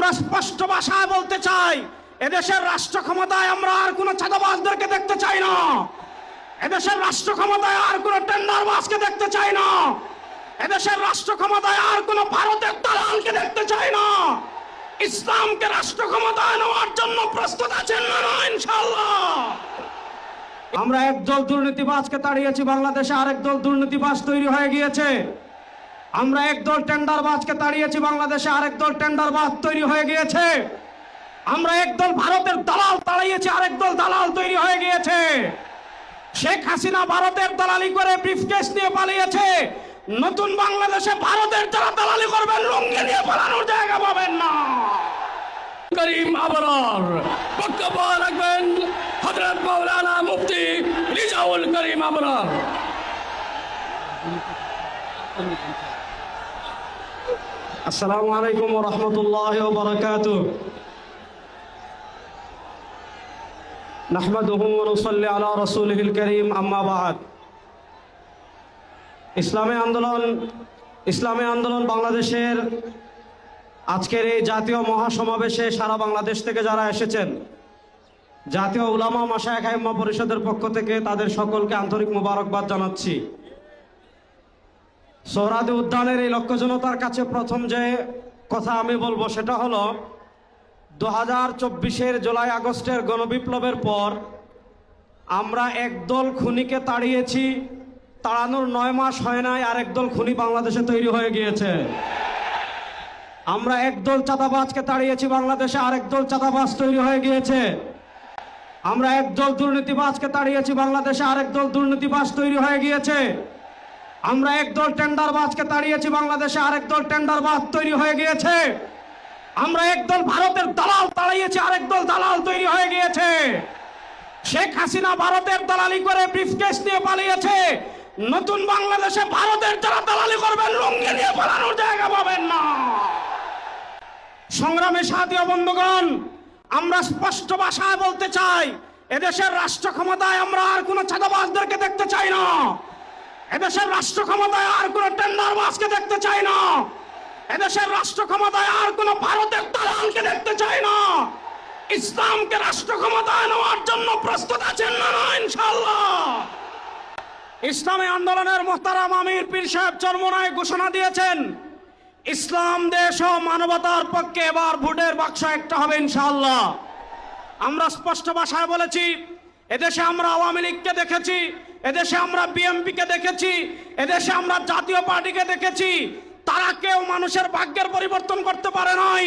আমরা স্পষ্ট ভাষায় বলতে চাই, এদেশের রাষ্ট্র ক্ষমতায় আমরা আর কোনো চাঁদাবাজদেরকে দেখতে চাই না। এদেশের রাষ্ট্র ক্ষমতায় আর কোনো টেন্ডারবাজকে দেখতে চাই না। এদেশের রাষ্ট্র ক্ষমতায় আর কোনো ভারতের দালালকে দেখতে চাই না। ইসলামকে রাষ্ট্র ক্ষমতায় নেওয়ার জন্য প্রস্তুত আছেন না ইনশাআল্লাহ? আমরা একদল দুর্নীতিবাজকে তাড়িয়েছি, বাংলাদেশে আরেক দল দুর্নীতিবাজ তৈরি হয়ে গিয়েছে। আমরা একদল টেন্ডারবাজকে তাড়িয়েছি, বাংলাদেশে আরেক দল টেন্ডারবাজ তৈরি হয়ে গিয়েছে। আমরা একদল ভারতের দালাল তাড়িয়েছি, আরেক দল দালাল তৈরি হয়ে গিয়েছে। শেখ হাসিনা ভারতের দালালি করে ব্রিফকেস নিয়ে পালিয়েছে। নতুন বাংলাদেশে ভারতের যারা দালালি করবেন লুঙ্গি নিয়ে পালানোর জায়গা পাবেন না। করিম আবরার বক্তব্য রাখবেন হযরত মাওলানা মুফতি রিজাউল করিম আবরার। আসসালামু আলাইকুম ওয়া রাহমাতুল্লাহি ওয়া বারাকাতুহু। নাহমাদুহু ওয়া নুসাল্লি আলা রাসূলিহিল কারীম, আম্মা বা'দ। ইসলামী আন্দোলন বাংলাদেশের আজকের এই জাতীয় মহাসমাবেশে সারা বাংলাদেশ থেকে যারা এসেছেন, জাতীয় উলামা মাশায়েখ আইম্মা পরিষদের পক্ষ থেকে তাদের সকলকে আন্তরিক মোবারকবাদ জানাচ্ছি। সোহরাওয়ার্দী উদ্যানের এই লক্ষ জনতার কাছে প্রথম যে কথা আমি বলবো সেটা হলো, 2024-এর জুলাই আগস্টের গণবিপ্লবের পর আমরা একদল খুনিকে তাড়িয়েছি, তাড়ানোর 9 মাস হয় নাই আর একদল খুনি বাংলাদেশে তৈরি হয়ে গিয়েছে। আমরা একদল চাঁদাবাজকে তাড়িয়েছি, বাংলাদেশে আরেক দল চাঁদাবাজ তৈরি হয়ে গিয়েছে। আমরা একদল দুর্নীতিবাজকে তাড়িয়েছি, বাংলাদেশে আরেক দল দুর্নীতিবাজ তৈরি হয়ে গিয়েছে। আমরা একদল টেন্ডারবাজকে তাড়িয়েছি, বাংলাদেশে আরেক দল টেন্ডারবাজ তৈরি হয়ে গিয়েছে। আমরা একদল ভারতের দালাল তাড়িয়েছি, আরেক দল দালাল তৈরি হয়ে গিয়েছে। শেখ হাসিনা ভারতের দালালি করে ব্রিফকেস নিয়ে পালিয়েছে। নতুন বাংলাদেশে ভারতের যারা দালালি করবেন লুঙ্গি নিয়ে পালানোর জায়গা পাবেন না। সংগ্রামে সাথী ও বন্ধুগণ, আমরা স্পষ্ট ভাষায় বলতে চাই, এদেশের রাষ্ট্র ক্ষমতায় আমরা আর কোনো চাঁদাবাজদেরকে দেখতে চাই না। এদেশের রাষ্ট্র ক্ষমতায় আর কোনো টেন্ডারবাজকে দেখতে চাই না। এদেশের রাষ্ট্র ক্ষমতায় আর কোনো ভারতের দালালকে দেখতে চাই না। ইসলামকে রাষ্ট্র ক্ষমতায় নেওয়ার জন্য প্রস্তুত আছেন না ইনশাআল্লাহ? ইসলামী আন্দোলনের মোহতারাম আমির পীর সাহেব চরমোনাই ঘোষণা দিয়েছেন, ইসলাম দেশ ও মানবতার পক্ষে এবার ভোটের বাক্স একটা হবে ইনশাআল্লাহ। আমরা স্পষ্ট ভাষায় বলেছি, এদেশে আমরা আওয়ামী লীগকে দেখেছি, এদেশে আমরা বিএনপিকে দেখেছি, এদেশে আমরা জাতীয় পার্টিকে দেখেছি। তারা কেউ মানুষের ভাগ্যের পরিবর্তন করতে পারে নাই।